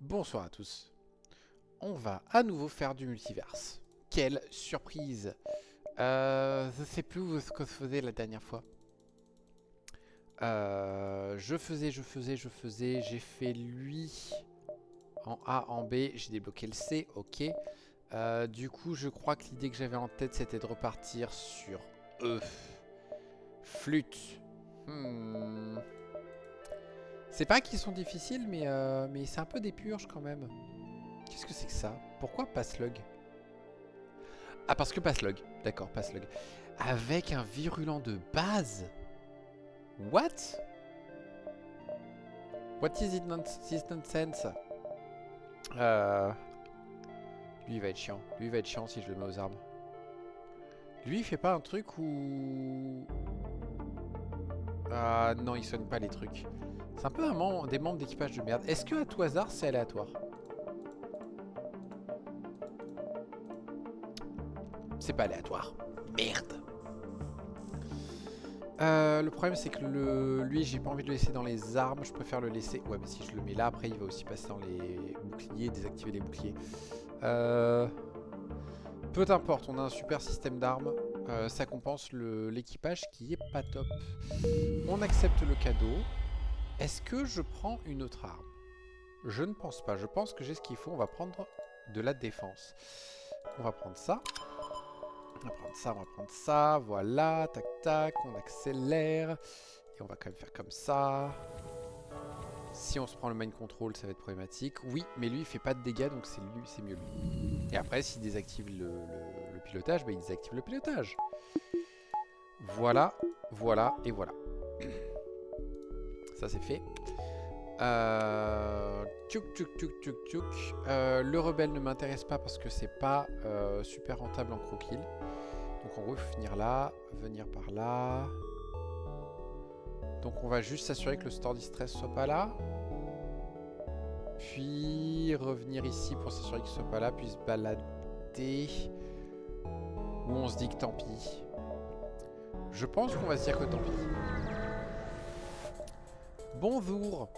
Bonsoir à tous. On va à nouveau faire du multiverse. Quelle surprise. Je sais plus ce que je faisais la dernière fois. Je faisais. J'ai fait lui en A, en B. J'ai débloqué le C, ok. Du coup, je crois que l'idée que j'avais en tête, c'était de repartir sur E. Flûte. C'est pas qu'ils sont difficiles, mais c'est un peu des purges quand même. Qu'est-ce que c'est que ça? Pourquoi Passlug? Ah, parce que Passlug. D'accord, Passlug. Avec un virulent de base? What? What is it this nonsense? Lui, il va être chiant. Lui, il va être chiant si je le mets aux armes. Lui, il fait pas un truc où... Ah non, il soigne pas les trucs. C'est un peu des membres d'équipage de merde. Est-ce que à tout hasard, c'est aléatoire? C'est pas aléatoire. Merde. Le problème c'est que lui j'ai pas envie de le laisser dans les armes, je préfère le laisser... Ouais mais si je le mets là après il va aussi passer dans les boucliers, désactiver les boucliers. Peu importe, on a un super système d'armes, ça compense l'équipage qui est pas top. On accepte le cadeau. Est-ce que je prends une autre arme? Je ne pense pas, je pense que j'ai ce qu'il faut, on va prendre de la défense. On va prendre ça. On va prendre ça, voilà, tac tac, on accélère. Et on va quand même faire comme ça. Si on se prend le mind control, ça va être problématique. Oui, mais lui, il fait pas de dégâts, donc c'est mieux lui. Et après, s'il désactive le pilotage, bah, il désactive le pilotage. Voilà, voilà et voilà. Ça, c'est fait. Le rebelle ne m'intéresse pas parce que c'est pas super rentable en croquille. Donc en gros il faut venir par là. Donc on va juste s'assurer que le store distress soit pas là. Puis revenir ici pour s'assurer qu'il soit pas là. Puis se balader. Ou on se dit que tant pis. Je pense qu'on va se dire que tant pis. Bonjour.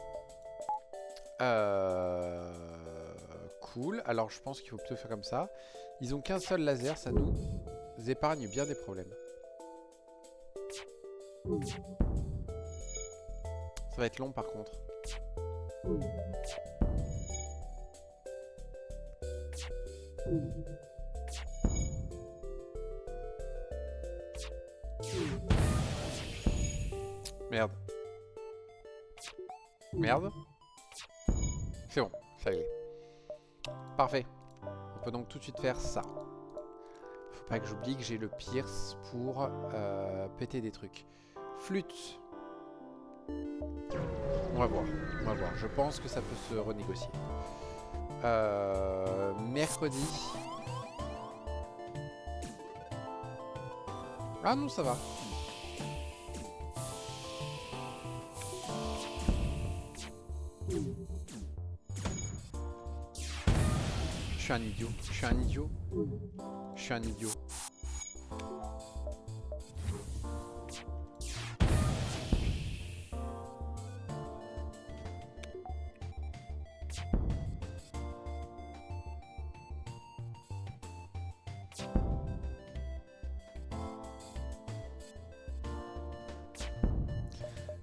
Cool. Alors je pense qu'il faut plutôt faire comme ça. Ils ont qu'un seul laser, ça nous épargne bien des problèmes. Ça va être long par contre. Merde. Merde. C'est bon, ça y est. Parfait. On peut donc tout de suite faire ça. Faut pas que j'oublie que j'ai le pierce pour péter des trucs. Flûte. On va voir. Je pense que ça peut se renégocier. Mercredi. Ah non, ça va. Je suis un idiot.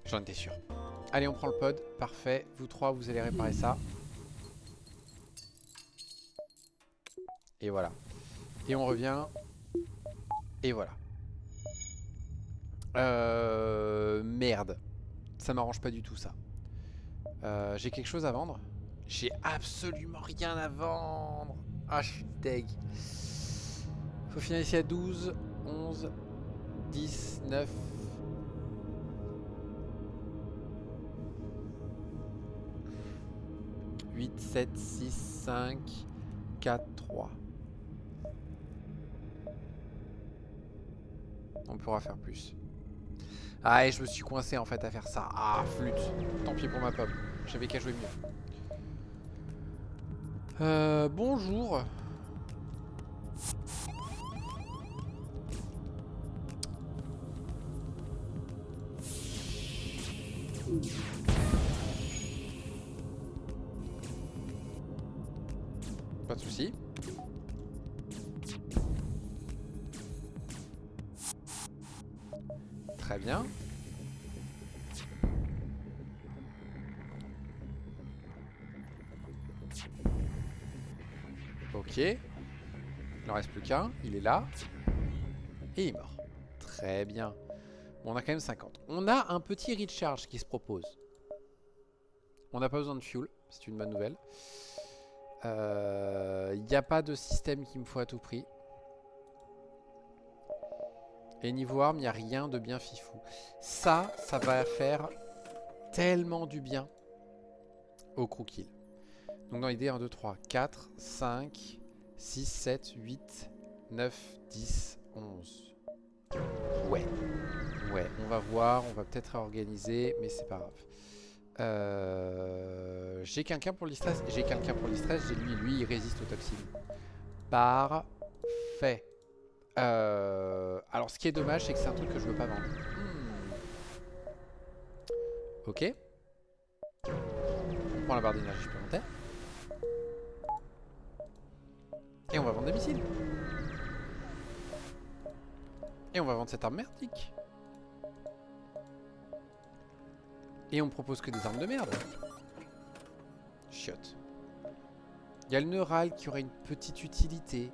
J'en étais sûr. Allez, on prend le pod. Parfait. Vous trois, vous allez réparer ça. Et voilà. Et on revient. Et voilà. Merde. Ça m'arrange pas du tout, ça. J'ai quelque chose à vendre? J'ai absolument rien à vendre. Ah, je suis deg. Faut finir ici à 12, 11, 10, 9... 8, 7, 6, 5, 4, 3. On pourra faire plus. Ah, et je me suis coincé en fait à faire ça. Ah, flûte. Tant pis pour ma pomme. J'avais qu'à jouer mieux. Bonjour. Pas de souci. Très bien. Ok. Il n'en reste plus qu'un. Il est là. Et il est mort. Très bien. Bon, on a quand même 50. On a un petit recharge qui se propose. On n'a pas besoin de fuel. C'est une bonne nouvelle. Il n'y a pas de système qu'il me faut à tout prix. Et niveau arme, il n'y a rien de bien fifou. Ça va faire tellement du bien au crew kill. Donc dans l'idée, 1, 2, 3, 4, 5, 6, 7, 8, 9, 10, 11. Ouais. Ouais, on va voir, on va peut-être réorganiser, mais c'est pas grave. J'ai quelqu'un pour l'e-stress. J'ai quelqu'un pour l'e-stress, j'ai lui, il résiste aux toxines. Parfait. Alors ce qui est dommage, c'est que c'est un truc que je veux pas vendre. Ok. On prend la barre d'énergie supplémentaire. Et on va vendre des missiles. Et on va vendre cette arme merdique. Et on propose que des armes de merde. Chiotte. Il y a le neural qui aurait une petite utilité.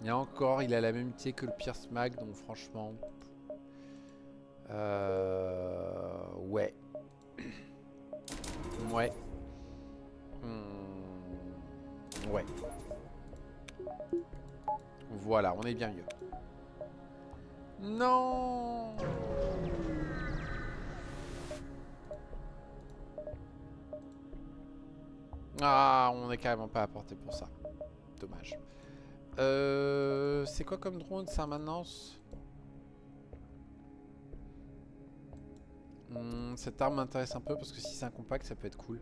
Et encore, il a la même utilité que le Pierce Mag, donc franchement... Ouais. Ouais. Ouais. Voilà, on est bien mieux. Non. Ah, on n'est carrément pas apporté pour ça. Dommage. C'est quoi comme drone, ça, maintenance? Cette arme m'intéresse un peu parce que si c'est un compact, ça peut être cool.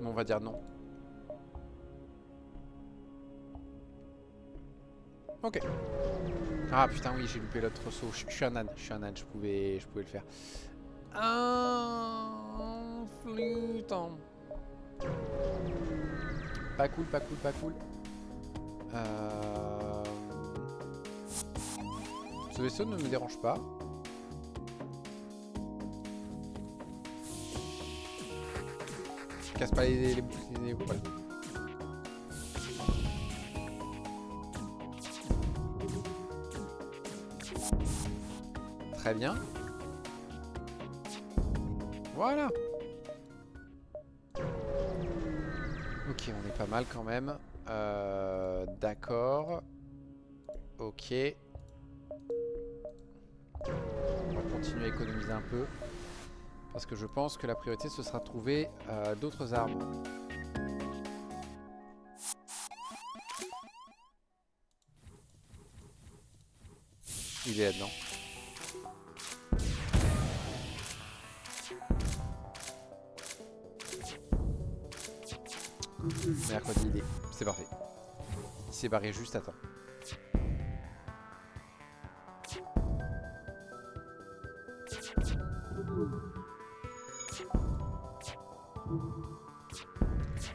Mais on va dire non. Ok. Ah putain, oui, j'ai loupé l'autre saut. Je suis un âne, je pouvais le faire. Ah, flûte. Pas cool, pas cool, pas cool. Ce vaisseau ne me dérange pas. Je casse pas les voilà. Très bien. Voilà. Ok, on est pas mal quand même. D'accord. Ok. On va continuer à économiser un peu. Parce que je pense que la priorité, ce sera de trouver d'autres armes. Il est là-dedans. Mercredi, il est. C'est parfait. Il s'est barré juste à temps.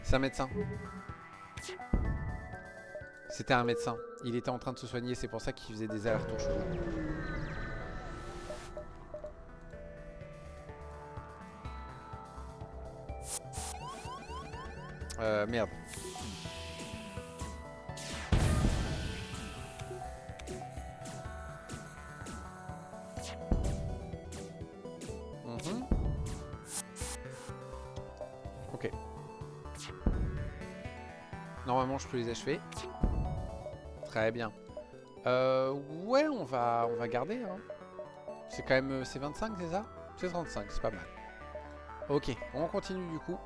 C'est un médecin. C'était un médecin. Il était en train de se soigner, c'est pour ça qu'il faisait des allers-retours chelous. Merde. Ok. Normalement, je peux les achever. Très bien. Ouais, on va garder. Hein. C'est quand même... C'est 25, c'est ça? C'est 35, c'est pas mal. Ok, on continue du coup.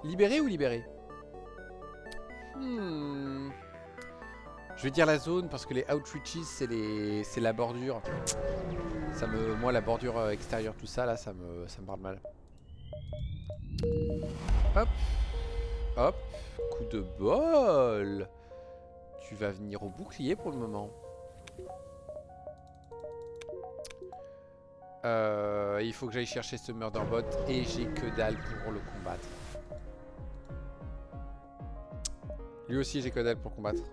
Libéré ou libéré? Je vais dire la zone parce que les outreaches, c'est la bordure. Moi, la bordure extérieure, tout ça, là, ça me parle mal. Hop. Hop. Coup de bol. Tu vas venir au bouclier pour le moment. Il faut que j'aille chercher ce Murderbot et j'ai que dalle pour le combattre. Lui aussi j'ai que dalle pour combattre.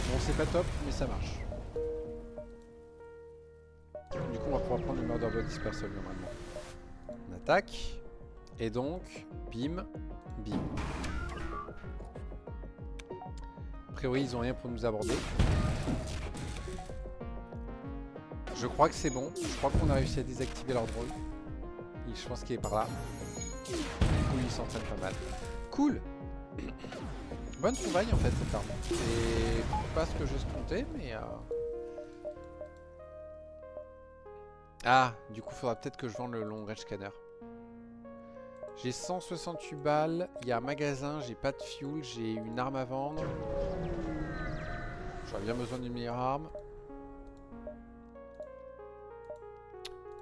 Bon, c'est pas top, mais ça marche. Du coup, on va pouvoir prendre le Murderbot Dispersal normalement. On attaque. Et donc, bim, bim. A priori, ils ont rien pour nous aborder. Je crois que c'est bon. Je crois qu'on a réussi à désactiver leur drone. Je pense qu'il est par là. Du coup, il s'entraîne pas mal. Cool. Bonne trouvaille en fait cette arme. C'est pas ce que j'escomptais, mais... Ah, du coup, faudra peut-être que je vende le long range scanner. J'ai 168 balles, il y a un magasin, j'ai pas de fuel, j'ai une arme à vendre. J'aurais bien besoin d'une meilleure arme.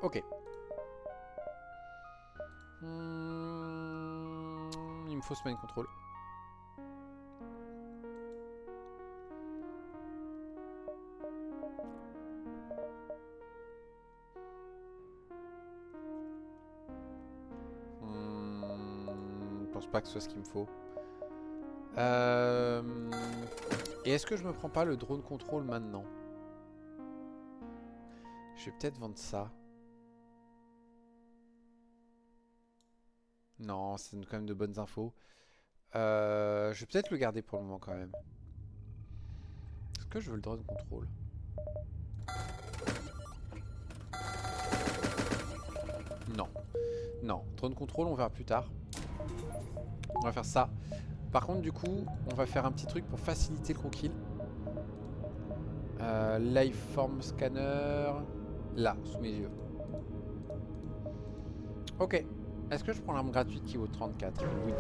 Ok. Il me faut ce mind control. Je pense pas que ce soit ce qu'il me faut. Et est-ce que je me prends pas le drone control maintenant? Je vais peut-être vendre ça. Non, c'est quand même de bonnes infos. Je vais peut-être le garder pour le moment quand même. Est-ce que je veux le drone control? Non. Non, drone control, on verra plus tard. On va faire ça. Par contre, du coup, on va faire un petit truc pour faciliter le kill. Liveform scanner. Là, sous mes yeux. Ok. Est-ce que je prends l'arme gratuite qui vaut 34? Oui.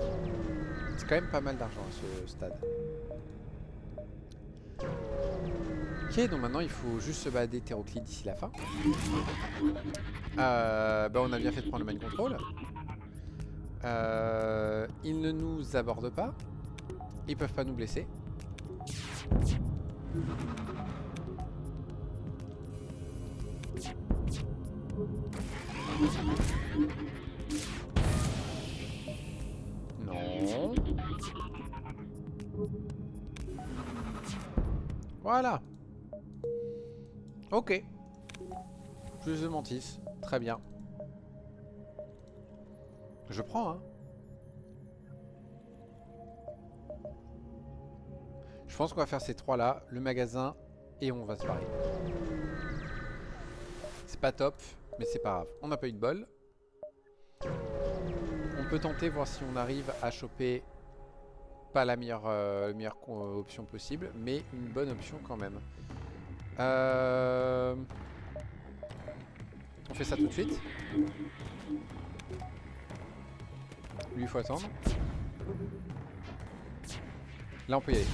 C'est quand même pas mal d'argent à ce stade. Ok, donc maintenant il faut juste se balader hétéroclite d'ici la fin. Bah on a bien fait de prendre le main control. Ils ne nous abordent pas. Ils peuvent pas nous blesser. Non. Voilà. Ok. Plus de mantis. Très bien. Je prends, hein. Je pense qu'on va faire ces trois là, le magasin, et on va se barrer. C'est pas top, mais c'est pas grave. On n'a pas eu de bol. On peut tenter, voir si on arrive à choper pas la meilleure option possible, mais une bonne option quand même. On fait ça tout de suite. Lui, il faut attendre. Là, on peut y aller.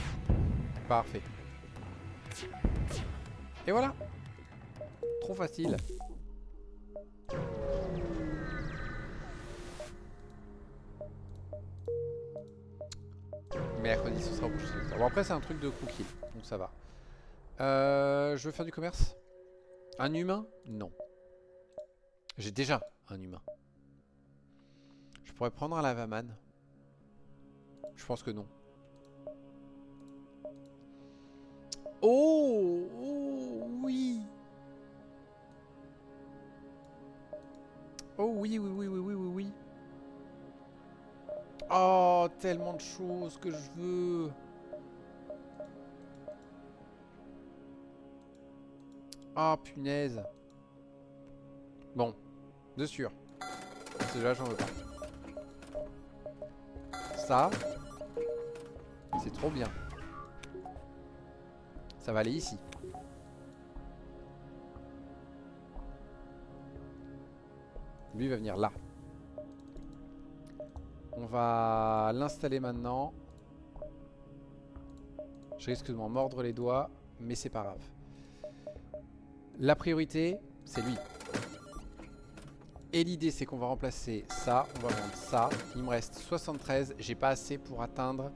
Parfait. Et voilà. Trop facile. Mercredi, ce sera au prochain secteur. Bon, après, c'est un truc de cookie, donc ça va. Je veux faire du commerce. Un humain? Non. J'ai déjà un humain. Je pourrais prendre un lavaman. Je pense que non. Oh, oh oui. Oh oui, oui, oui, oui, oui, oui, oui. Oh, tellement de choses que je veux. Ah, punaise. Bon, de sûr. Celui-là, j'en veux pas. Ça, c'est trop bien. Ça va aller ici. Lui va venir là. On va l'installer maintenant. Je risque de m'en mordre les doigts, mais c'est pas grave. La priorité, c'est lui. Et l'idée, c'est qu'on va remplacer ça, on va vendre ça. Il me reste 73, j'ai pas assez pour atteindre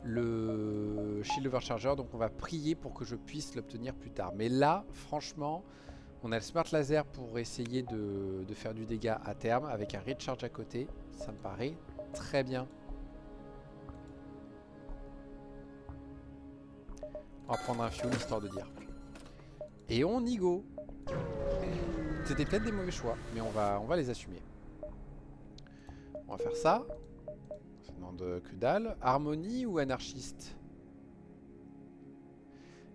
le Shield Overcharger, donc on va prier pour que je puisse l'obtenir plus tard. Mais là, franchement, on a le Smart Laser pour essayer de faire du dégât à terme, avec un Recharge à côté. Ça me paraît très bien. On va prendre un fuel, histoire de dire. Et on y go. C'était peut-être des mauvais choix, mais on va les assumer. On va faire ça. Ça demande que dalle. Harmonie ou anarchiste?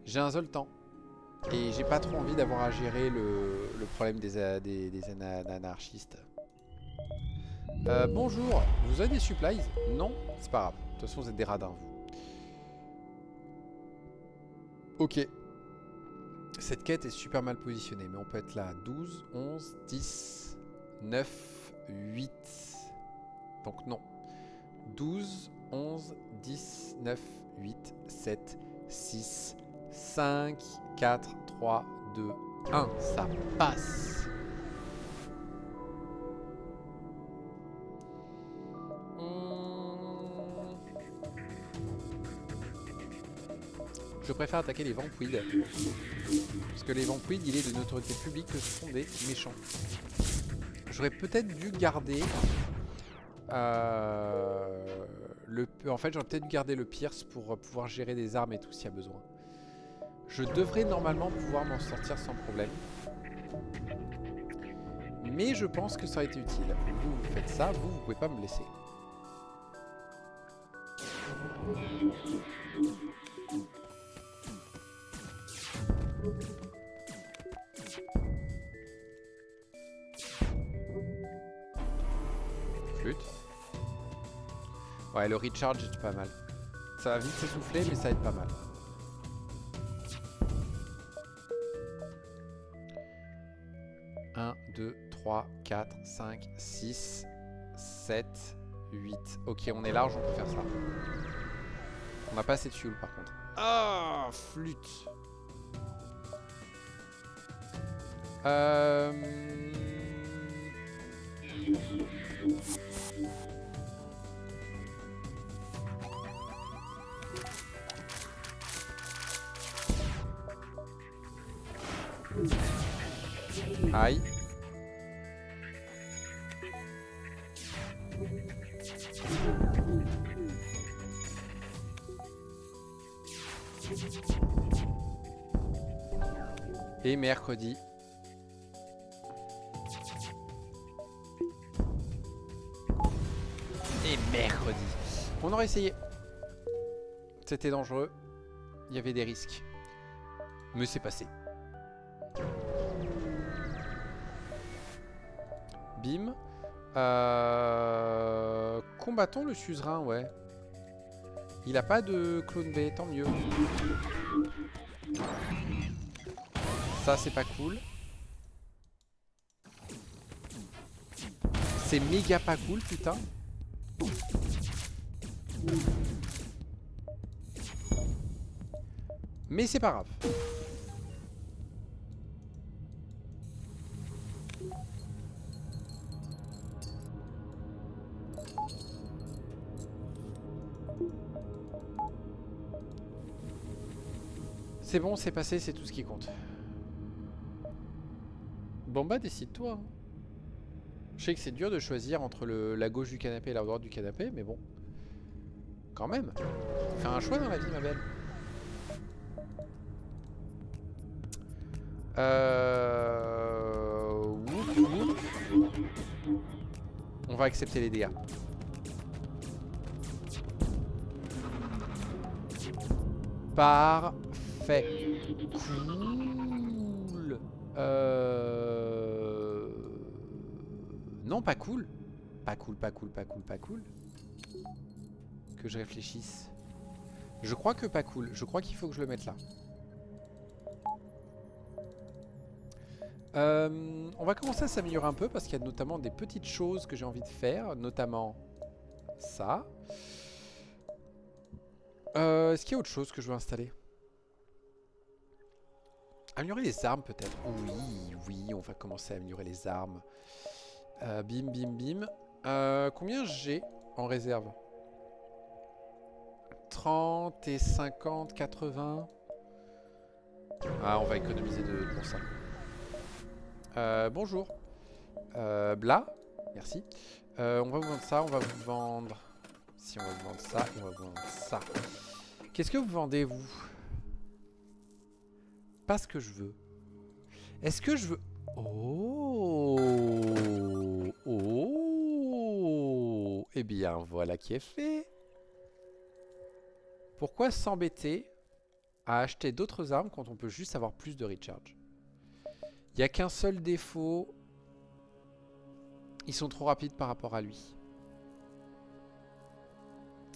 J'ai un Zoltan. Et j'ai pas trop envie d'avoir à gérer le problème des anarchistes. Bonjour, vous avez des supplies? Non, c'est pas grave. De toute façon, vous êtes des radins, vous. Ok. Cette quête est super mal positionnée, mais on peut être là. 12, 11, 10, 9, 8. Donc non. 12, 11, 10, 9, 8, 7, 6, 5, 4, 3, 2, 1. Ça passe. Je préfère attaquer les vampides. Parce que les vampides, il est de notoriété publique que ce sont des méchants. J'aurais peut-être dû garder... en fait, j'aurais peut-être dû garder le Pierce pour pouvoir gérer des armes et tout s'il y a besoin. Je devrais normalement pouvoir m'en sortir sans problème. Mais je pense que ça aurait été utile. Vous, vous faites ça, vous pouvez pas me laisser. Flûte. Ouais, le recharge est pas mal. Ça va vite s'essouffler, mais ça aide pas mal. Un, 2, 3, 4, 5, 6, 7, 8. Ok, on est large, on peut faire ça. On n'a pas assez de fuel par contre. Ah, flûte. Aïe. Et mercredi. Et mercredi. On aurait essayé. C'était dangereux. Il y avait des risques. Mais c'est passé. Bim. Combattons le suzerain, ouais. Il a pas de clone B, tant mieux. Ça, c'est pas cool. C'est méga pas cool, putain. Mais c'est pas grave. C'est bon, c'est passé, c'est tout ce qui compte. Bon bah décide-toi. Hein. Je sais que c'est dur de choisir entre la gauche du canapé et la droite du canapé, mais bon. Quand même. Fais un choix dans la vie, ma belle. Whoop, whoop. On va accepter les dégâts. Parfait. Cool. Non, pas cool. Pas cool, pas cool, pas cool, pas cool. Que je réfléchisse. Je crois que pas cool. Je crois qu'il faut que je le mette là. On va commencer à s'améliorer un peu parce qu'il y a notamment des petites choses que j'ai envie de faire. Notamment Ça. Est-ce qu'il y a autre chose que je veux installer? Améliorer les armes peut-être. Oui, oui, on va commencer à améliorer les armes. Bim, bim, bim. Combien j'ai en réserve? 30 et 50, 80. Ah, on va économiser pour ça. Bonjour. Bla, merci. On va vous vendre ça, on va vous vendre... Si, on va vous vendre ça, et on va vous vendre ça. Qu'est-ce que vous vendez, vous? Pas ce que je veux. Est-ce que je veux... Oh! Oh! Eh bien, voilà qui est fait. Pourquoi s'embêter à acheter d'autres armes quand on peut juste avoir plus de recharge? Il n'y a qu'un seul défaut. Ils sont trop rapides par rapport à lui.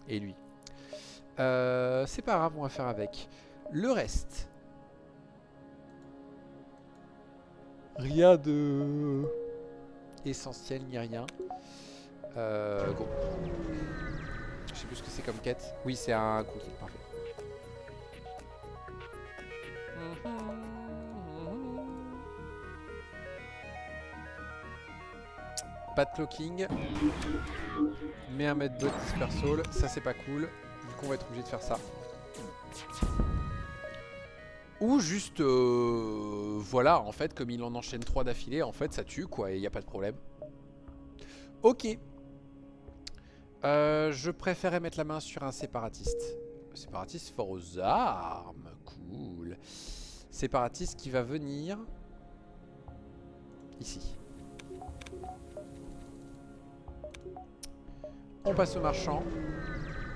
Et lui. C'est pas grave, on va faire avec. Le reste. Rien de essentiel ni rien. Go. Je sais plus ce que c'est comme quête. Oui, c'est un conquis, parfait. Pas de cloaking. Mais un mètre bot dispersal, ça c'est pas cool. Du coup on va être obligé de faire ça. Ou juste voilà, en fait comme il en enchaîne 3 d'affilée, en fait ça tue quoi, et y a pas de problème. Ok. Je préférais mettre la main sur un séparatiste. Séparatiste fort aux armes. Cool. Séparatiste qui va venir ici. On passe au marchand.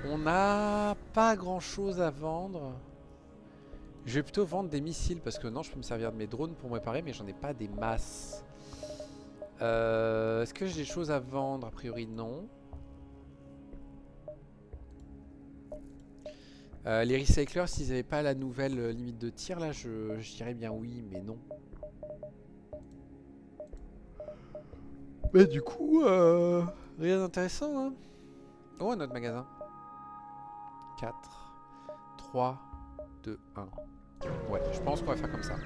On n'a pas grand chose à vendre. Je vais plutôt vendre des missiles parce que non, je peux me servir de mes drones pour me réparer, mais j'en ai pas des masses. Est-ce que j'ai des choses à vendre? A priori, non. Les recyclers, s'ils n'avaient pas la nouvelle limite de tir, là, je dirais bien oui, mais non. Mais du coup, rien d'intéressant, hein. Oh, notre magasin. 4, 3, 2, 1. Ouais, je pense qu'on va faire comme ça.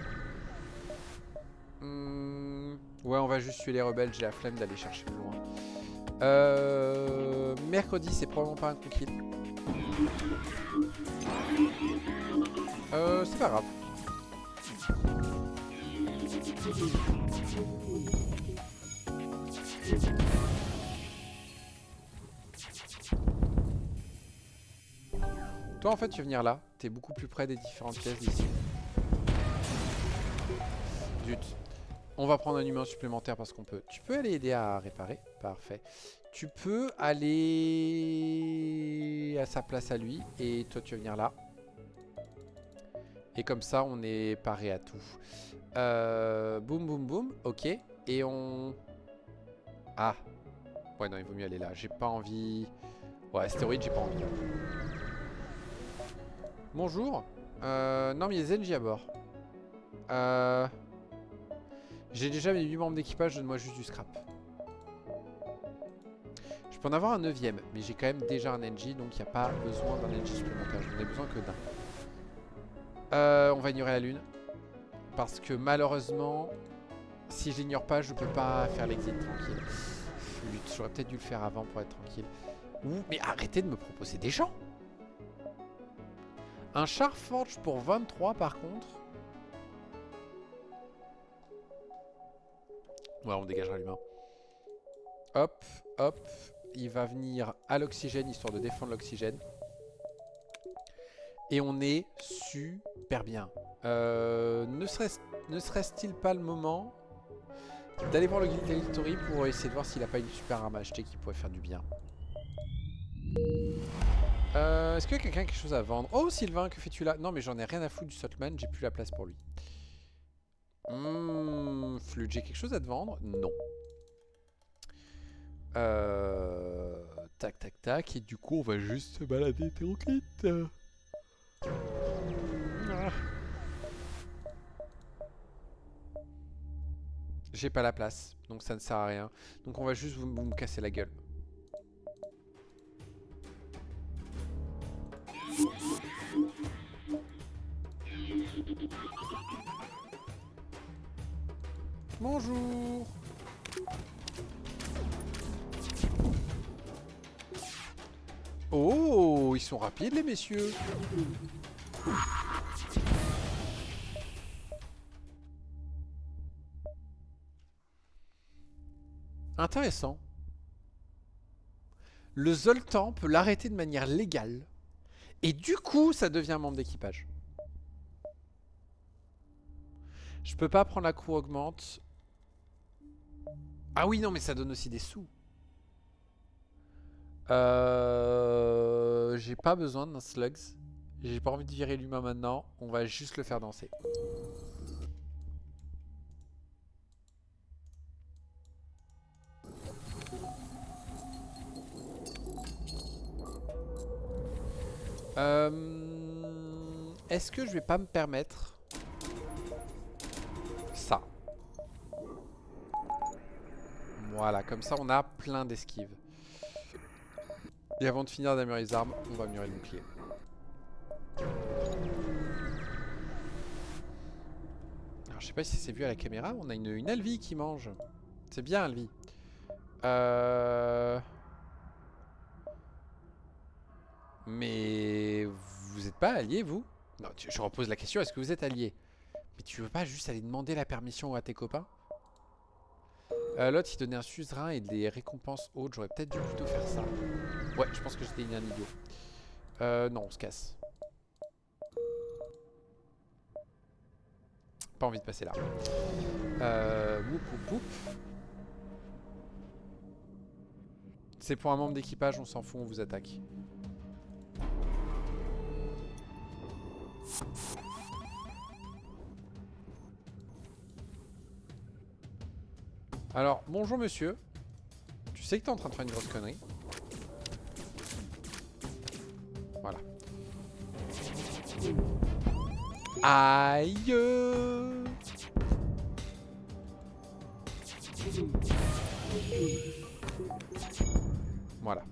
Ouais, on va juste tuer les rebelles, j'ai la flemme d'aller chercher plus loin. Mercredi, c'est probablement pas un conquis. C'est pas grave. Toi, en fait, tu vas venir là. T'es beaucoup plus près des différentes pièces d'ici. Zut. On va prendre un humain supplémentaire parce qu'on peut. Tu peux aller aider à réparer. Parfait. Tu peux aller à sa place à lui. Et toi, tu vas venir là. Et comme ça, on est paré à tout. Boum, boum, boum. Ok. Et on... Ah. Ouais, non, il vaut mieux aller là. J'ai pas envie... Ouais, stéroïde, j'ai pas envie. Bonjour. Non, mais il y a Zenji à bord. J'ai déjà mes 8 membres d'équipage, donne-moi juste du scrap. Je peux en avoir un 9ème, mais j'ai quand même déjà un NG, donc il n'y a pas besoin d'un NG supplémentaire. J'en ai besoin que d'un. On va ignorer la lune. Parce que malheureusement, si je l'ignore pas, je peux pas faire l'exit tranquille. J'aurais peut-être dû le faire avant pour être tranquille. Mais arrêtez de me proposer des gens. Un char forge pour 23 par contre. Ouais, on dégagera l'humain. Hop, hop. Il va venir à l'oxygène, histoire de défendre l'oxygène. Et on est super bien. Ne serait-il pas le moment d'aller voir le Glittery pour essayer de voir s'il n'a pas une super arme à acheter qui pourrait faire du bien. Est-ce qu'il y a quelqu'un qui a quelque chose à vendre? Oh Sylvain, que fais-tu là? Non mais j'en ai rien à foutre du Saltman, j'ai plus la place pour lui. Flûte, j'ai quelque chose à te vendre? Non. Tac tac tac, et du coup on va juste se balader hétéroclite. J'ai pas la place, donc ça ne sert à rien. Donc on va juste vous me casser la gueule. Bonjour. Oh, ils sont rapides les messieurs. Intéressant. Le Zoltan peut l'arrêter de manière légale. Et du coup, ça devient un membre d'équipage. Je peux pas prendre la crew augmente. Ah oui, non, mais ça donne aussi des sous. J'ai pas besoin d'un slugs. J'ai pas envie de virer l'humain maintenant. On va juste le faire danser. Est-ce que je vais pas me permettre ça? Voilà, comme ça on a plein d'esquives. Et avant de finir d'améliorer les armes, on va améliorer le bouclier. Alors je sais pas si c'est vu à la caméra, on a une Alvi qui mange. C'est bien Alvi. Mais vous êtes pas alliés vous? Non, je repose la question, est-ce que vous êtes alliés? Mais tu veux pas juste aller demander la permission à tes copains? L'autre il donnait un suzerain et des récompenses hautes, j'aurais peut-être dû plutôt faire ça. Ouais, je pense que j'étais un idiot. Non, on se casse. Pas envie de passer là. Whoop whoop whoop. C'est pour un membre d'équipage, on s'en fout, on vous attaque. Alors, bonjour monsieur. Tu sais que t'es en train de faire une grosse connerie. Voilà. Aïe. Voilà.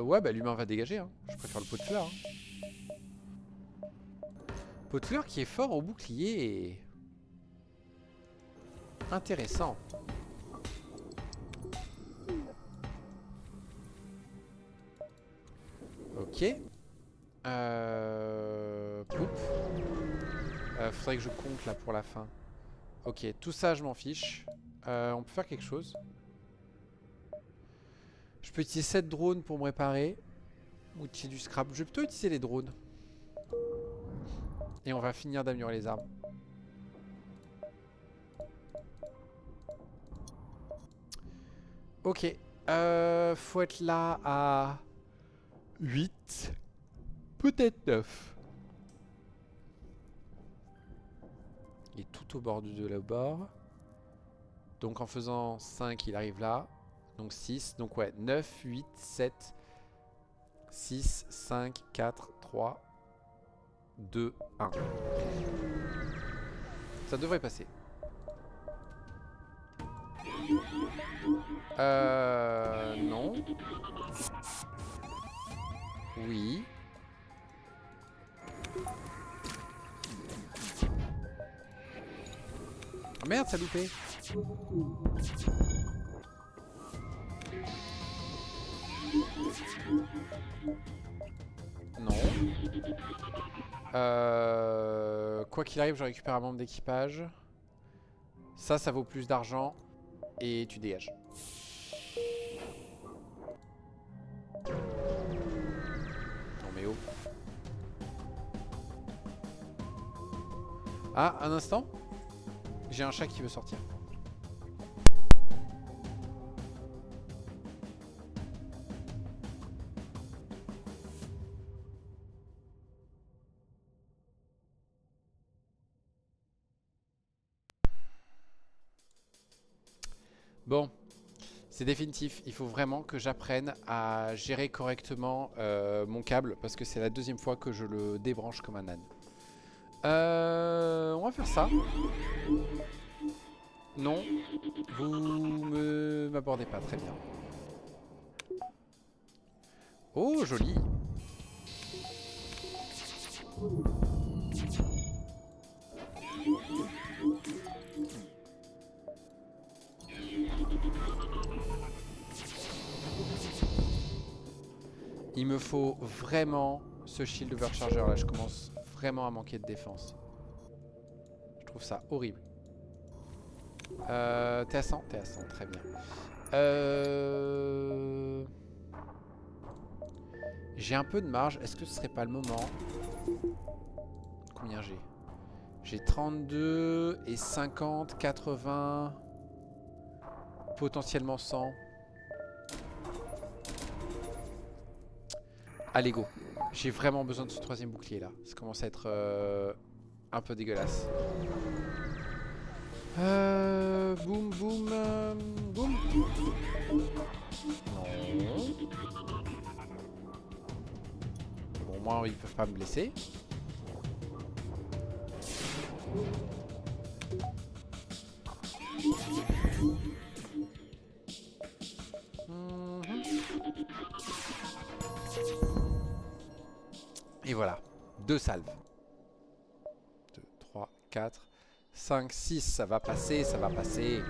Ouais, bah l'humain va dégager. Hein. Je préfère le pot de fleurs. Hein. Pot de fleurs qui est fort au bouclier. Intéressant. Ok. Poup. Faudrait que je compte là pour la fin. Ok, tout ça je m'en fiche. On peut faire quelque chose. Je peux utiliser 7 drones pour me réparer. Ou utiliser du scrap. Je vais plutôt utiliser les drones. Et on va finir d'améliorer les armes. Ok. Faut être là à 8. Peut-être 9. Il est tout au bord de la bord. Donc en faisant 5, il arrive là. Donc 6. Donc ouais, 9, 8, 7, 6, 5, 4, 3, 2, 1. Ça devrait passer. Non. Oui. Ah merde, ça a loupé. Non. Quoi qu'il arrive, je récupère un membre d'équipage. Ça vaut plus d'argent. Et tu dégages. Non mais oh. Ah, un instant. J'ai un chat qui veut sortir. Bon, c'est définitif. Il faut vraiment que j'apprenne à gérer correctement mon câble parce que c'est la deuxième fois que je le débranche comme un âne. On va faire ça. Non, vous m'abordez pas, très bien. Oh, joli. Il me faut vraiment ce shield overcharger là. Je commence vraiment à manquer de défense. Je trouve ça horrible. T'es à 100? T'es à 100, très bien. J'ai un peu de marge. Est-ce que ce serait pas le moment? Combien j'ai? J'ai 32 et 50, 80, potentiellement 100. Allez, go. J'ai vraiment besoin de ce troisième bouclier là. Ça commence à être un peu dégueulasse. Boum, boum, boum. Non. Bon, moi, ils peuvent pas me blesser. Et voilà. 2 salves. 2, 3, 4, 5, 6. Ça va passer, ça va passer.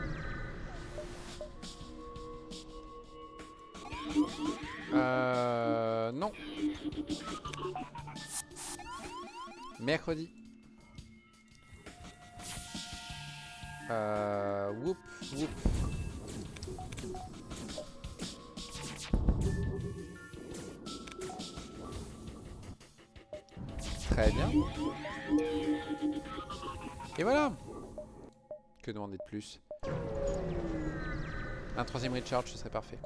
Non. Mercredi. Whoop, whoop. Très bien. Et voilà. Que demander de plus? Un troisième recharge, ce serait parfait.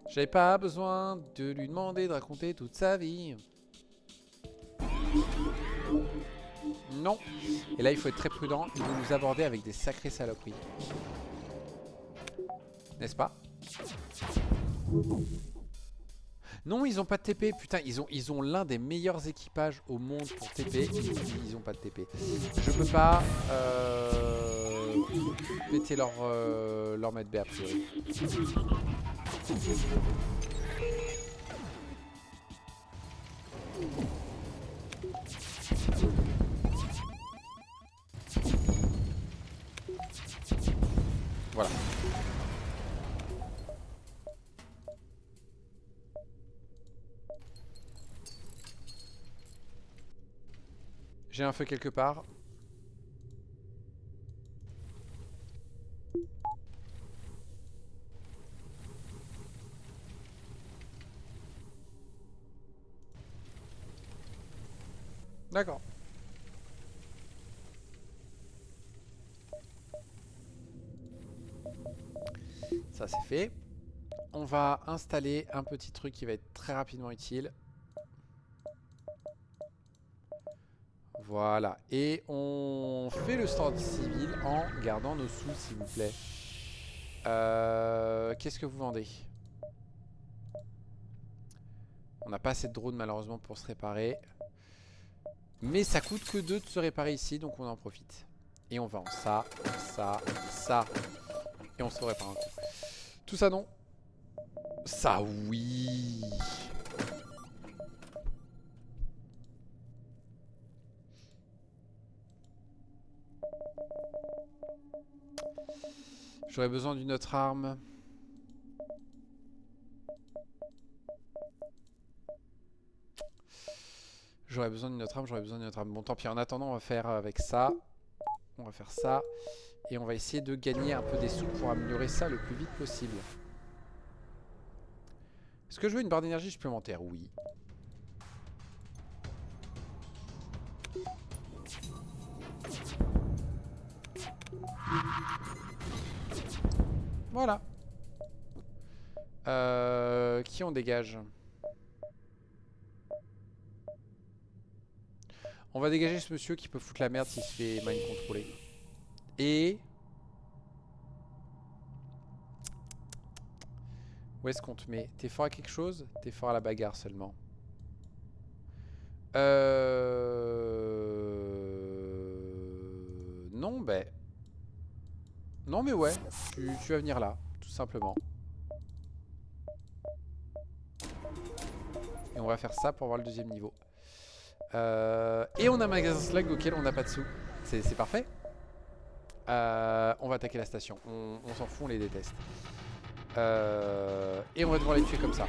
J'avais pas besoin de lui demander de raconter toute sa vie. Non. Et là, il faut être très prudent. Ils vont nous aborder avec des sacrées saloperies. N'est-ce pas? Non, ils ont pas de TP. Putain, ils ont l'un des meilleurs équipages au monde pour TP. Ils ont pas de TP. Je peux pas péter leur mètre B a priori. Voilà. J'ai un feu quelque part. D'accord. Ça c'est fait. On va installer un petit truc qui va être très rapidement utile. Voilà. Et on fait le stand civil en gardant nos sous, s'il vous plaît. Qu'est-ce que vous vendez? On n'a pas assez de drones malheureusement pour se réparer. Mais ça coûte que 2 de se réparer ici, donc on en profite. Et on vend ça, ça, ça. Et on se répare un coup. Tout ça non. Ça oui. J'aurais besoin d'une autre arme. J'aurais besoin d'une autre arme, j'aurais besoin d'une autre arme. Bon, tant pis, en attendant, on va faire avec ça. On va faire ça. Et on va essayer de gagner un peu des sous pour améliorer ça le plus vite possible. Est-ce que je veux une barre d'énergie supplémentaire? Oui. Voilà. Qui on dégage? On va dégager ce monsieur qui peut foutre la merde s'il se fait mind contrôler. Et... où est-ce qu'on te met? T'es fort à quelque chose? T'es fort à la bagarre seulement. Non, ben... non, mais ouais. Tu vas venir là, tout simplement. Et on va faire ça pour avoir le deuxième niveau. Et on a un magasin slug auquel on n'a pas de sous. C'est parfait. On va attaquer la station. On s'en fout, on les déteste. Et on va devoir les tuer comme ça.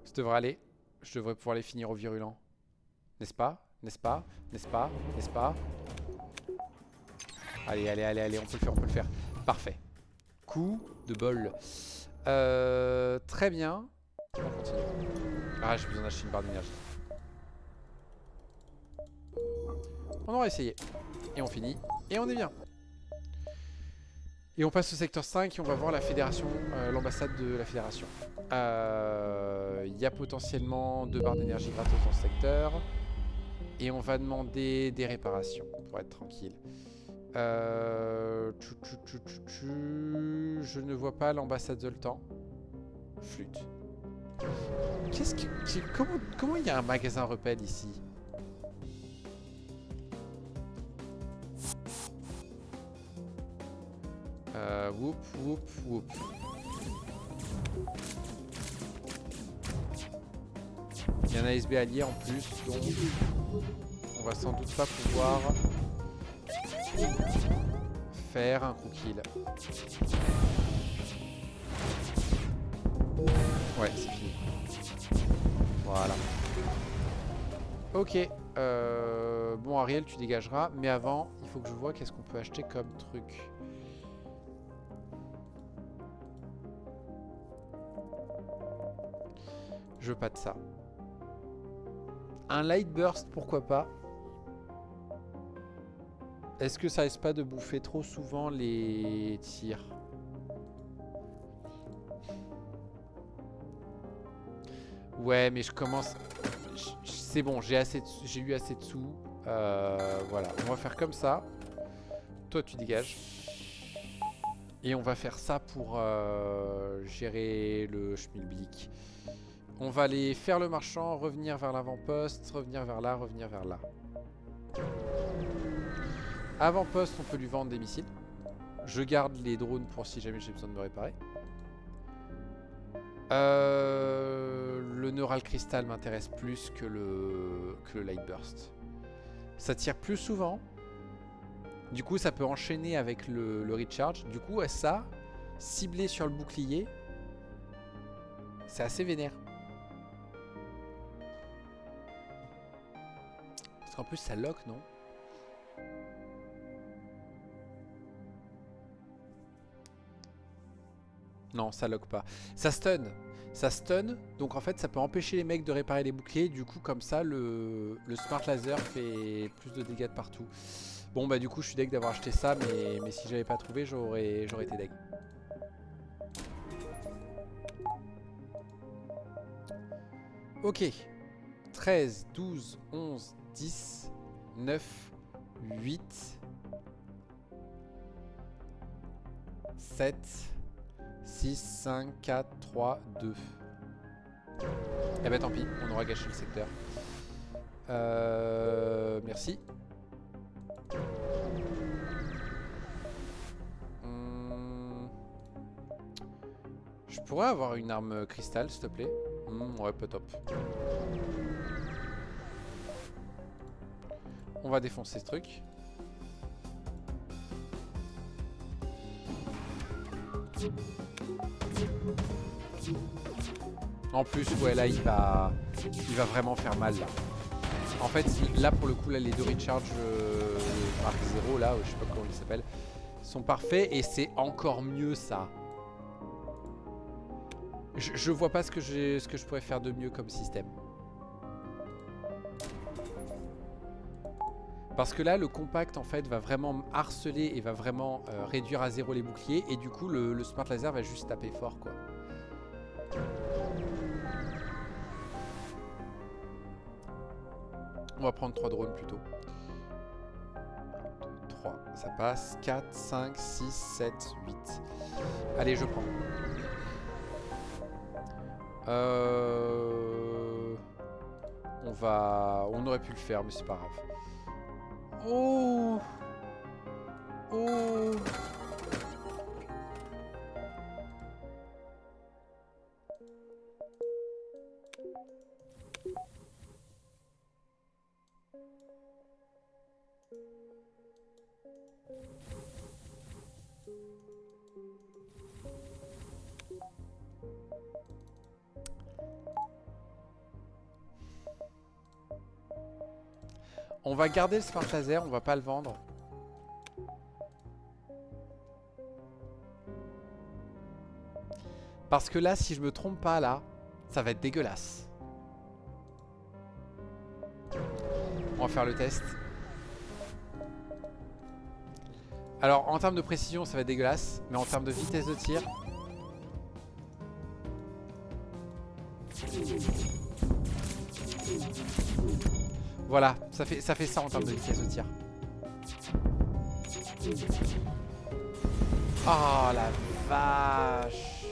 Ça devrait aller. Je devrais pouvoir les finir au virulent. N'est-ce pas? N'est-ce pas? N'est-ce pas? N'est-ce pas? Allez, allez, allez, allez, on peut le faire, on peut le faire. Parfait. Coup de bol. Très bien. On continue. Ah, j'ai besoin d'acheter une barre d'énergie. On aura essayé. Et on finit. Et on est bien. Et on passe au secteur 5 et on va voir la fédération, l'ambassade de la fédération. Il y a potentiellement 2 barres d'énergie gratos dans ce secteur. Et on va demander des réparations pour être tranquille. Je ne vois pas l'ambassade Zoltan. Flûte. Qu'est-ce que... Comment il y a un magasin repel ici? Whoop, whoop, whoop. Il y a un ASB allié en plus, donc on va sans doute pas pouvoir faire un crew kill. Ouais, c'est fini. Voilà. Ok. Bon, Ariel, tu dégageras. Mais avant, il faut que je vois qu'est-ce qu'on peut acheter comme truc. Je veux pas de ça. Un light burst, pourquoi pas. Est-ce que ça risque pas de bouffer trop souvent les tirs? Ouais, mais je commence... C'est bon, j'ai eu assez de sous. Voilà, on va faire comme ça. Toi, tu dégages. Et on va faire ça pour gérer le schmilblick. On va aller faire le marchand, revenir vers l'avant-poste, revenir vers là, revenir vers là. Avant-poste, on peut lui vendre des missiles. Je garde les drones pour si jamais j'ai besoin de me réparer. Le Neural Crystal m'intéresse plus que le Light Burst. Ça tire plus souvent. Du coup, ça peut enchaîner avec le recharge. Du coup, ça, ciblé sur le bouclier, c'est assez vénère. Parce qu'en plus, ça lock, non? Non, ça lock pas. Ça stun. Ça stun, donc en fait ça peut empêcher les mecs de réparer les boucliers. Du coup comme ça le Smart Laser fait plus de dégâts de partout. Bon bah du coup je suis deg d'avoir acheté ça, mais si j'avais pas trouvé j'aurais été deg. Ok. 13, 12, 11, 10, 9, 8, 7... 6, 5, 4, 3, 2. Eh ben tant pis, on aura gâché le secteur. Merci. Je pourrais avoir une arme cristal, s'il te plaît? Ouais, pas top. On va défoncer ce truc. En plus, ouais, là, il va vraiment faire mal, là. En fait, là, pour le coup, là, les deux recharge Mark 0, là, je sais pas comment il s'appelle, sont parfaits. Et c'est encore mieux, ça. Je vois pas ce que je pourrais faire de mieux comme système. Parce que là, le compact, en fait, va vraiment harceler et va vraiment réduire à 0 les boucliers. Et du coup, le Smart Laser va juste taper fort, quoi. On va prendre 3 drones plutôt. 1, 2, 3, Ça passe. 4, 5, 6, 7, 8. Allez, je prends. On aurait pu le faire, mais c'est pas grave. Oh. Oh. On va garder le smart laser, on va pas le vendre. Parce que là, si je me trompe pas, là, ça va être dégueulasse. On va faire le test. Alors, en termes de précision, ça va être dégueulasse. Mais en termes de vitesse de tir... Voilà, ça fait ça en termes de vitesse de tir. Oh la vache.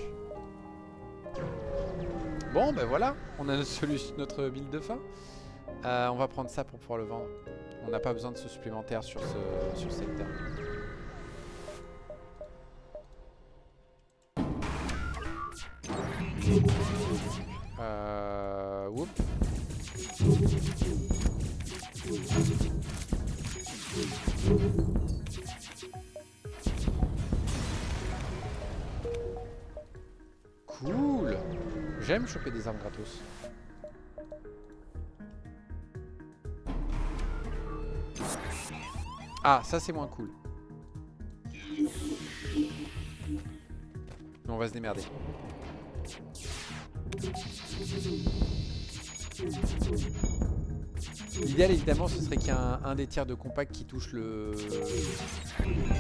Bon ben voilà, on a notre build de fin. On va prendre ça pour pouvoir le vendre. On n'a pas besoin de ce supplémentaire sur ce secteur. Whoop. Cool. J'aime choper des armes gratos. Ah, ça c'est moins cool. Mais on va se démerder. L'idéal évidemment ce serait qu'il y ait un des tirs de compact qui touche le...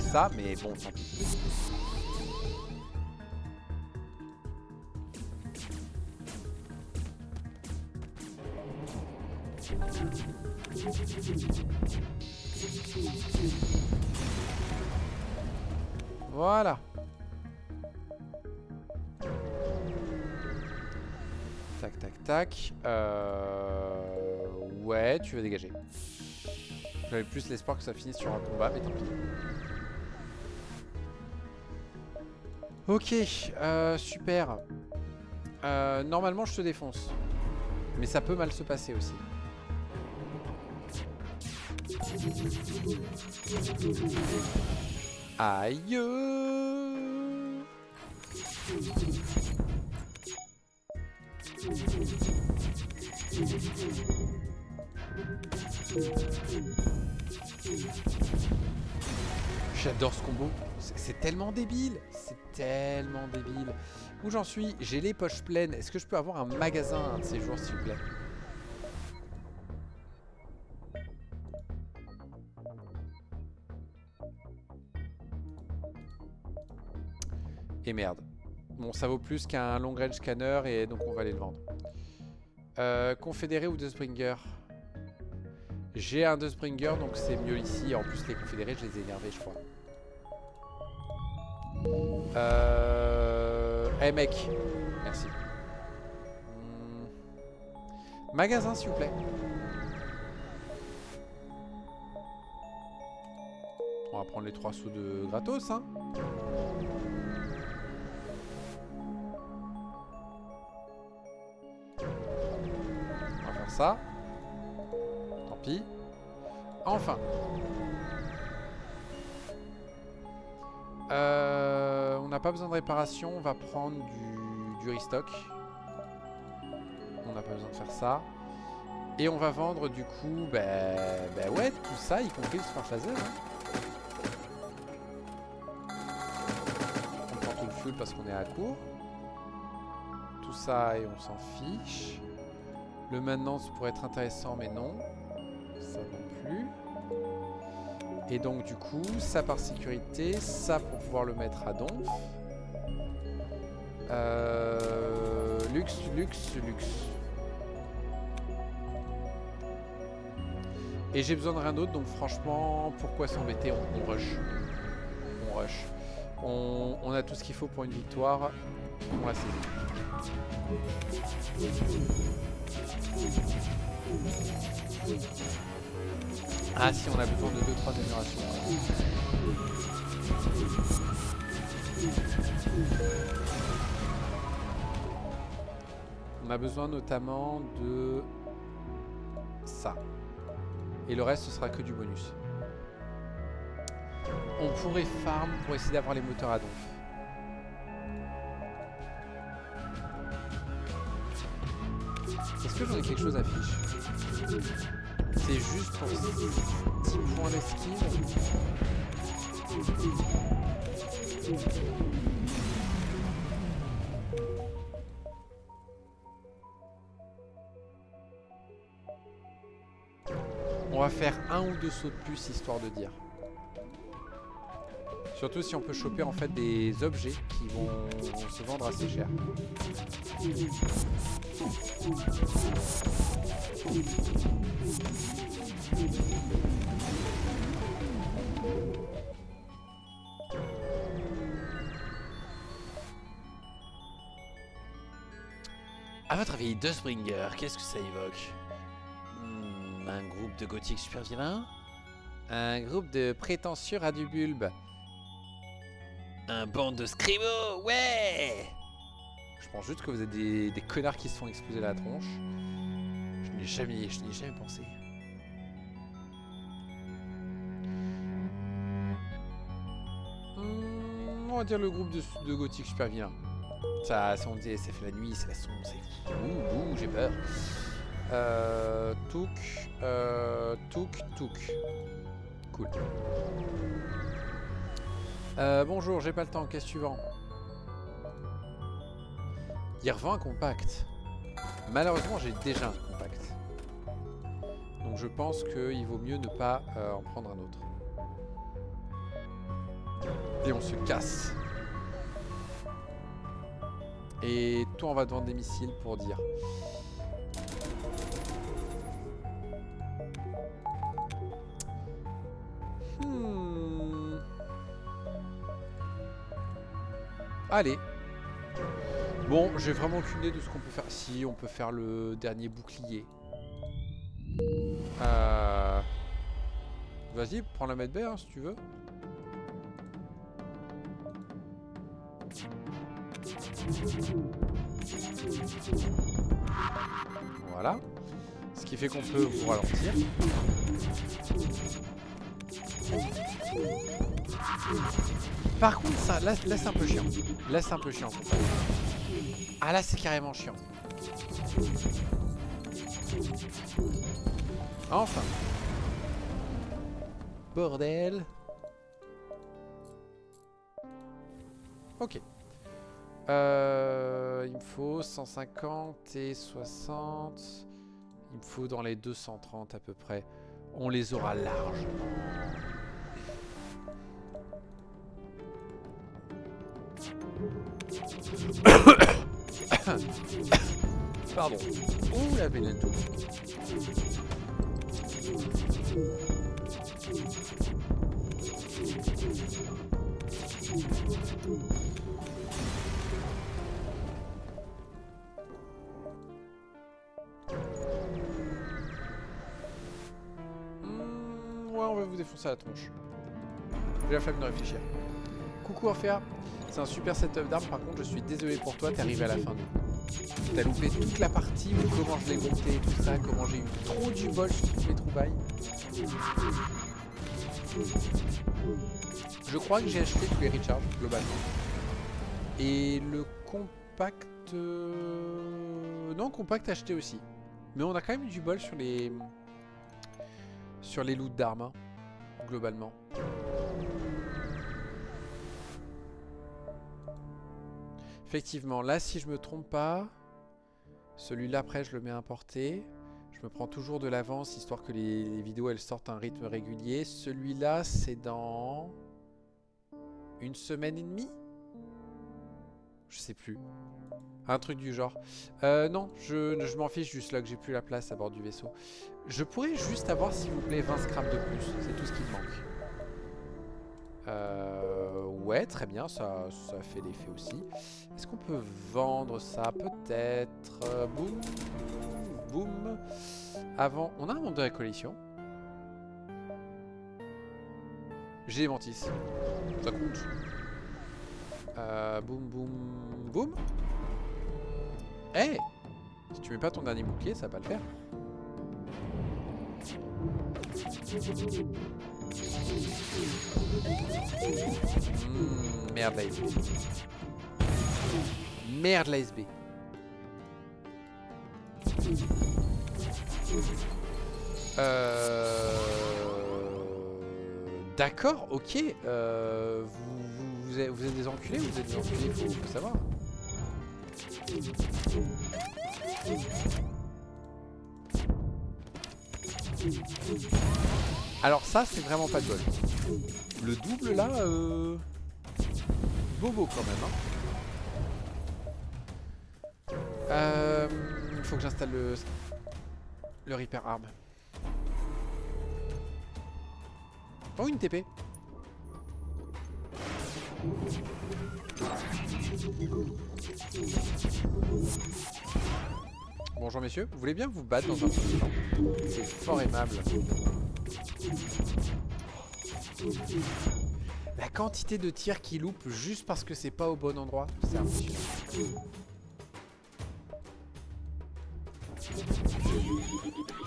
ça, mais bon, tant pis. Voilà. Tac, tac, tac. Ouais, tu veux dégager. J'avais plus l'espoir que ça finisse sur un combat, mais tant pis. Ok, super. Normalement, je te défonce. Mais ça peut mal se passer aussi. Aïe. J'adore ce combo. C'est tellement débile. C'est tellement débile. Où j'en suis? J'ai les poches pleines. Est-ce que je peux avoir un magasin un de ces jours, s'il vous plaît? Et merde. Bon, ça vaut plus qu'un long range scanner et donc on va aller le vendre. Confédéré ou Deathbringer? J'ai un Deathbringer donc c'est mieux ici. En plus les confédérés je les ai énervés je crois. Hey mec. Merci. Magasin s'il vous plaît. On va prendre les 3 sous de gratos hein. On va faire ça. Tant pis. Enfin. On n'a pas besoin de réparation. On va prendre du restock. On n'a pas besoin de faire ça. Et on va vendre du coup, bah ouais, tout ça, y compris le smart laser. Hein. On prend tout le fuel parce qu'on est à court. Tout ça et on s'en fiche. Le maintenance pourrait être intéressant, mais non. Ça non plus. Et donc du coup, ça par sécurité, ça pour pouvoir le mettre à donf. Luxe. Et j'ai besoin de rien d'autre, donc franchement, pourquoi s'embêter, on rush. On rush. On a tout ce qu'il faut pour une victoire. On la saisit. Ah si, on a besoin de 2-3 améliorations. On a besoin notamment de ça. Et le reste, ce sera que du bonus. On pourrait farm pour essayer d'avoir les moteurs à donf. Est-ce que j'en ai quelque chose à fiche? C'est juste pour 10 points d'esquive. On va faire un ou deux sauts de plus, histoire de dire. Surtout si on peut choper en fait des objets qui vont se vendre assez cher. À votre avis, Dustbringer, qu'est-ce que ça évoque? Un groupe de gothiques super vilains? Un groupe de prétentieux ras du bulbe. Un bande de scribos, ouais! Je pense juste que vous êtes des connards qui se font exploser la tronche. Je n'y ai jamais pensé. On va dire le groupe de gothiques super vilains. Ça fait la nuit, c'est la sombre, c'est fou. Ouh, j'ai peur. Touk. Cool. Bonjour, j'ai pas le temps, qu'est-ce que tu vends? Il revend un compact. Malheureusement, j'ai déjà un compact. Donc je pense qu'il vaut mieux ne pas en prendre un autre. Et on se casse. Et toi, on va te vendre des missiles pour dire. Allez. Bon, j'ai vraiment aucune idée de ce qu'on peut faire. Si, on peut faire le dernier bouclier. Vas-y, prends la medbay hein, si tu veux. Voilà. Ce qui fait qu'on peut vous ralentir. Par contre, ça, là c'est un peu chiant. Là, c'est un peu chiant. Ah, là, c'est carrément chiant. Enfin. Bordel. Ok. Il me faut 150 et 60. Il me faut dans les 230 à peu près. On les aura largement. Pardon. Ouh, la Veneto. Ouais, on va vous défoncer à la tronche. J'ai la flemme de réfléchir. Coucou Orphea. C'est un super setup d'armes, par contre je suis désolé pour toi, t'es arrivé à la fin. T'as loupé toute la partie où comment je l'ai monté, tout ça, comment j'ai eu trop du bol sur toutes mes trouvailles. Je crois que j'ai acheté tous les recharges, globalement. Et le compact... Non, compact acheté aussi. Mais on a quand même eu du bol sur les... Sur les loots d'armes, hein, globalement. Effectivement, là, si je me trompe pas, celui-là, après, je le mets à importer. Je me prends toujours de l'avance, histoire que les vidéos, elles sortent à un rythme régulier. Celui-là, c'est dans... 1 semaine et demie. Je sais plus. Un truc du genre. Non, je m'en fiche du slug, j'ai plus la place à bord du vaisseau. Je pourrais juste avoir, s'il vous plaît, 20 scraps de plus. C'est tout ce qui me manque. Ouais, très bien, ça fait l'effet aussi. Est-ce qu'on peut vendre ça? Peut-être. Boum. Boum. Avant, on a un monde de récollection. J'ai des mantis. Ça compte. Boum, boum, boum. Hey! Si tu mets pas ton dernier bouclier, ça va pas le faire. Merde la SB. Merde la SB. D'accord, ok. Vous êtes des enculés, vous êtes des enculés, faut savoir. Alors ça, c'est vraiment pas de bol. Le double là, bobo quand même. Hein. Faut que j'installe le Reaper Arm. Oh, une TP. Bonjour messieurs, vous voulez bien vous battre dans un petit temps? C'est fort aimable. La quantité de tirs qui loupent juste parce que c'est pas au bon endroit, c'est impressionnant.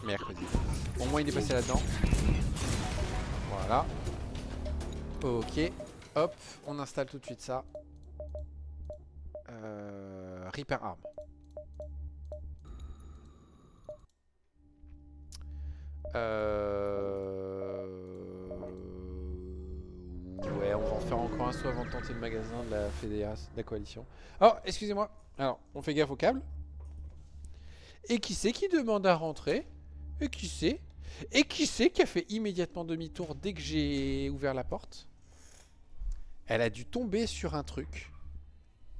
Mercredi. Au moins il est passé là-dedans. Voilà. Ok. Hop, on installe tout de suite ça. Reaper Arm. Ouais, on va en faire encore un saut avant de tenter le magasin de la fédération, de la coalition. Oh, excusez-moi. Alors, on fait gaffe au câble. Et qui c'est qui demande à rentrer? Et qui c'est? Et qui c'est qui a fait immédiatement demi-tour dès que j'ai ouvert la porte? Elle a dû tomber sur un truc.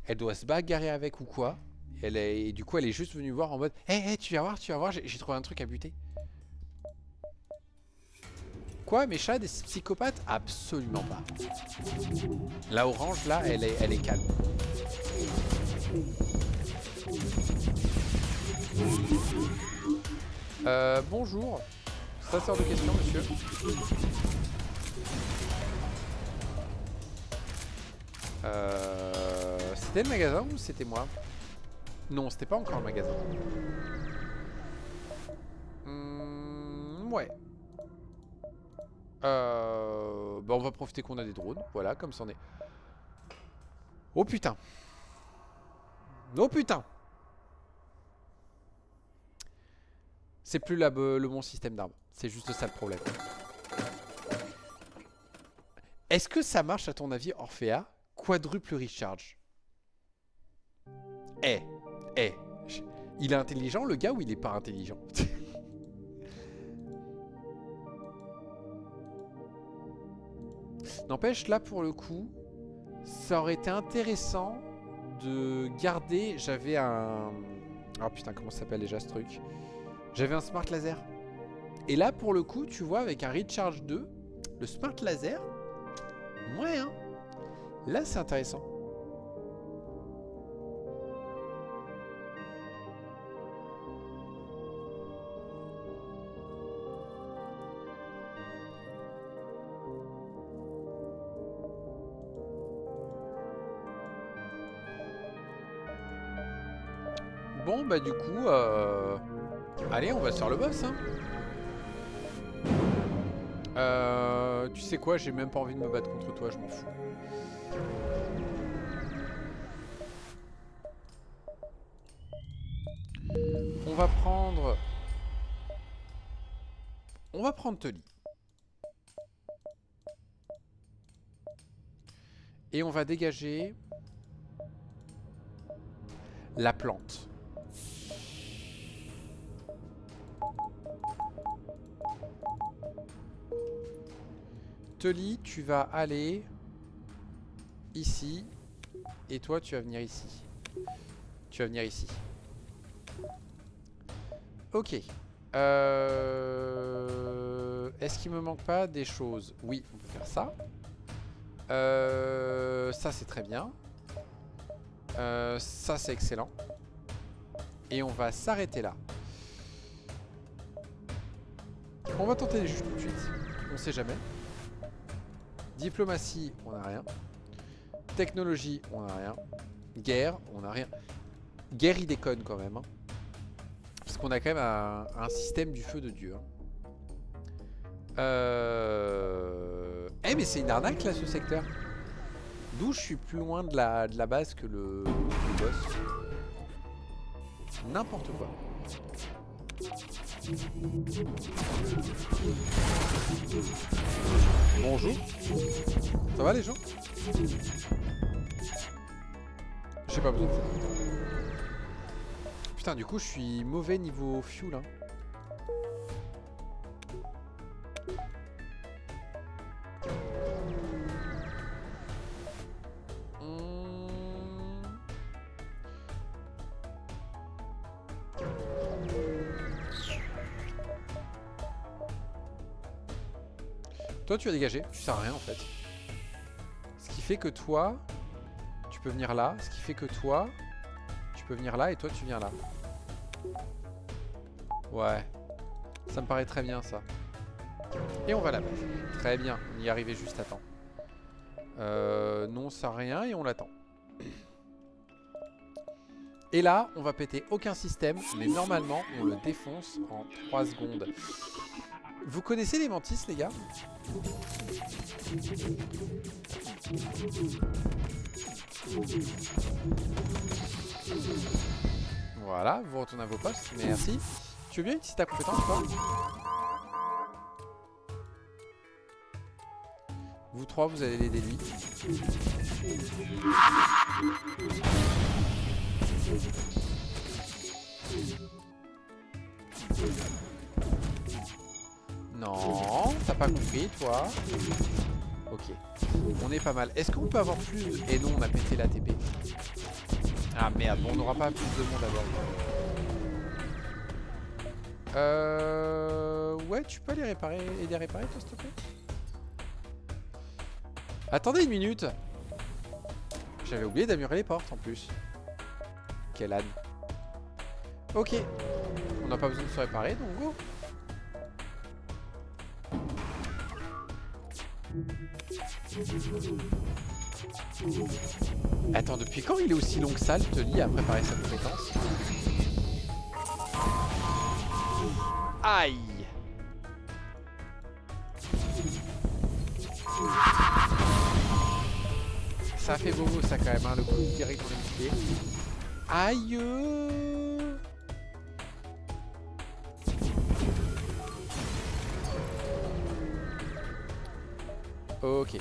Elle doit se bagarrer avec ou quoi. Et du coup, elle est juste venue voir en mode hey, tu vas voir, j'ai trouvé un truc à buter. Quoi, mes chats, des psychopathes? Absolument pas. La orange, là, elle est calme. Bonjour. Ça sort de question, monsieur. C'était le magasin ou c'était moi? Non, c'était pas encore le magasin. Ouais. Bah on va profiter qu'on a des drones. Voilà, comme c'en est. Oh putain. Oh putain. C'est plus le bon système d'armes. C'est juste ça le problème. Est-ce que ça marche à ton avis, Orphea? Quadruple recharge. Il est intelligent le gars ou il est pas intelligent? N'empêche, là pour le coup, ça aurait été intéressant de garder. J'avais un... Oh putain, comment ça s'appelle déjà ce truc? J'avais un smart laser. Et là pour le coup, tu vois, avec un recharge 2, le smart laser, ouais hein. Là c'est intéressant. Bon bah du coup, allez on va se faire le boss hein. Tu sais quoi, j'ai même pas envie de me battre contre toi, je m'en fous. On va prendre... Tully. Et on va dégager... la plante. Tully, tu vas aller ici Et toi, tu vas venir ici. Tu vas venir ici. Ok. Est-ce qu'il me manque pas des choses? Oui, on peut faire ça. Ça, c'est très bien. Ça, c'est excellent. Et on va s'arrêter là. On va tenter les juges tout de suite. On sait jamais. Diplomatie, on n'a rien. Technologie, on n'a rien. Guerre, on n'a rien. Guerre, il déconne quand même. Hein. Parce qu'on a quand même un système du feu de Dieu. Hein. Eh mais c'est une arnaque là ce secteur. D'où je suis plus loin de la base que le boss. N'importe quoi. Bonjour. Ça va les gens? J'ai pas besoin de ça. Putain du coup je suis mauvais niveau fuel hein. Toi tu as dégagé, tu sers à rien en fait. Ce qui fait que toi, tu peux venir là. Ce qui fait que toi, tu peux venir là et toi tu viens là. Ouais. Ça me paraît très bien ça. Et on va là-bas. Très bien, on y est arrivé juste à temps. Non, ça sert à rien et on l'attend. Et là, on va péter aucun système, mais normalement, on le défonce en 3 secondes. Vous connaissez les mantis, les gars? Voilà, vous retournez à vos postes, merci. Tu veux bien utiliser ta compétence, toi? Vous trois, vous allez l'aider lui. Non, t'as pas compris, toi. Ok, on est pas mal. Est-ce qu'on peut avoir plus de... Et non, on a pété la TP. Ah merde, bon, on n'aura pas plus de monde à voir. Ouais, tu peux aller réparer, aider à réparer, toi, s'il te plaît? Attendez une minute. J'avais oublié d'améliorer les portes, en plus. Quel âne. Ok. On n'a pas besoin de se réparer, donc go. Attends, depuis quand il est aussi long que ça, le Tully, à préparer sa compétence? Aïe! Ça fait bobo ça quand même, hein, le coup direct dans les pieds. Aïe! Ok.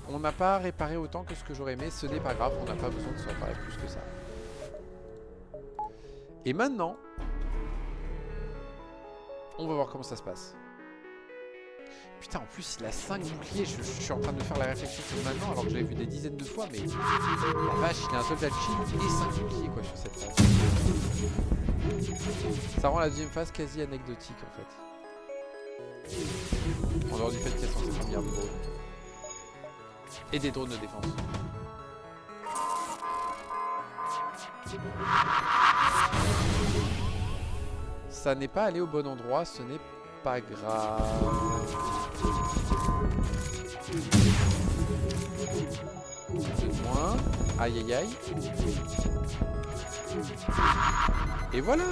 On n'a pas réparé autant que ce que j'aurais aimé, ce n'est pas grave, on n'a pas besoin de se réparer plus que ça. Et maintenant, on va voir comment ça se passe. Putain, en plus, il a 5 boucliers, je suis en train de faire la réflexion sur maintenant, alors que je l'avais vu des dizaines de fois, mais... La vache, il a un soldat de shield et 5 boucliers, quoi, sur cette phase. Ça rend la deuxième phase quasi anecdotique, en fait. En dehors du fait qu'il y a 150 milliards de drones. Et des drones de défense. Ça n'est pas allé au bon endroit, ce n'est pas grave. De moins. Aïe aïe aïe. Et voilà.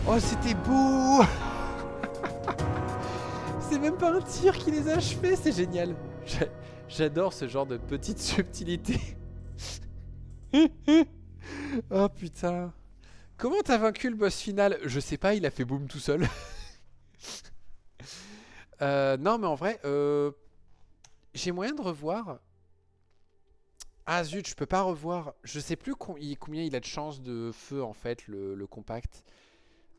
Oh, c'était beau. C'est même pas un tir qui les a achevés, c'est génial. J'adore ce genre de petites subtilités. Oh putain. Comment t'as vaincu le boss final? Je sais pas, il a fait boum tout seul. Non mais en vrai, j'ai moyen de revoir. Ah zut, je peux pas revoir. Je sais plus combien il a de chance de feu en fait, le compact.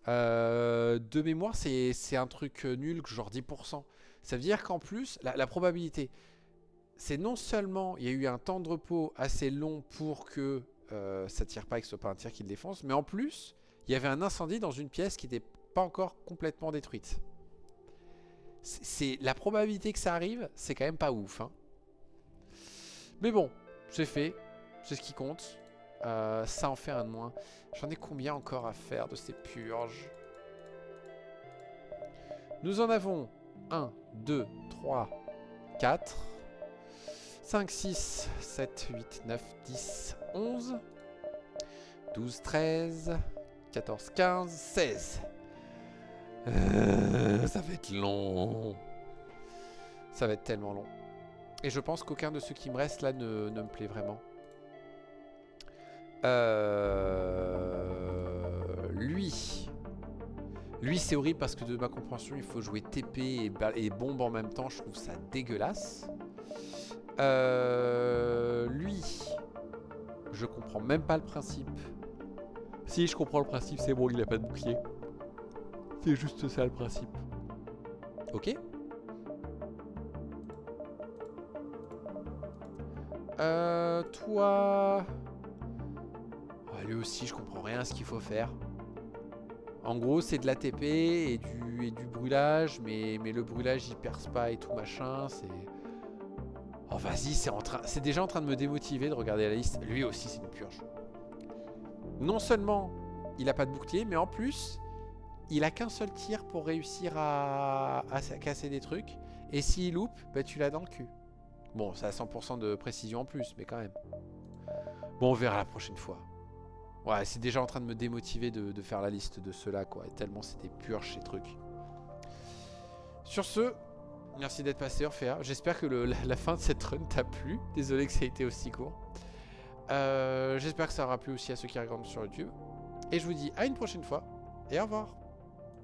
De mémoire, c'est un truc nul, genre 10%. Ça veut dire qu'en plus, la probabilité c'est non seulement il y a eu un temps de repos assez long pour que ça tire pas et que ce soit pas un tir qui le défonce, mais en plus, il y avait un incendie dans une pièce qui n'était pas encore complètement détruite. La probabilité que ça arrive, c'est quand même pas ouf. Hein. Mais bon, c'est fait. C'est ce qui compte. Ça en fait un de moins. J'en ai combien encore à faire de ces purges? Nous en avons 1, 2, 3, 4, 5, 6, 7, 8, 9, 10, 11, 12, 13, 14, 15, 16. Ça va être long. Ça va être tellement long. Et je pense qu'aucun de ceux qui me restent là ne me plaît vraiment. Lui c'est horrible parce que de ma compréhension il faut jouer TP et bombe en même temps. Je trouve ça dégueulasse. Lui, je comprends même pas le principe. Si je comprends le principe, c'est bon, il a pas de bouclier. C'est juste ça le principe. Ok. Toi... Oh, lui aussi, je comprends rien à ce qu'il faut faire. En gros, c'est de l'ATP et du brûlage, mais le brûlage, il perce pas et tout machin, c'est... Oh, vas-y, c'est déjà en train de me démotiver de regarder la liste. Lui aussi, c'est une purge. Non seulement, il a pas de bouclier, mais en plus, il a qu'un seul tir pour réussir à casser des trucs. Et s'il loupe, bah, tu l'as dans le cul. Bon, ça a 100% de précision en plus, mais quand même. Bon, on verra la prochaine fois. Ouais, c'est déjà en train de me démotiver de faire la liste de ceux-là, quoi. Et tellement c'est des purges, ces trucs. Sur ce, merci d'être passé, Orphea. J'espère que la fin de cette run t'a plu. Désolé que ça ait été aussi court. J'espère que ça aura plu aussi à ceux qui regardent sur YouTube. Et je vous dis à une prochaine fois. Et au revoir.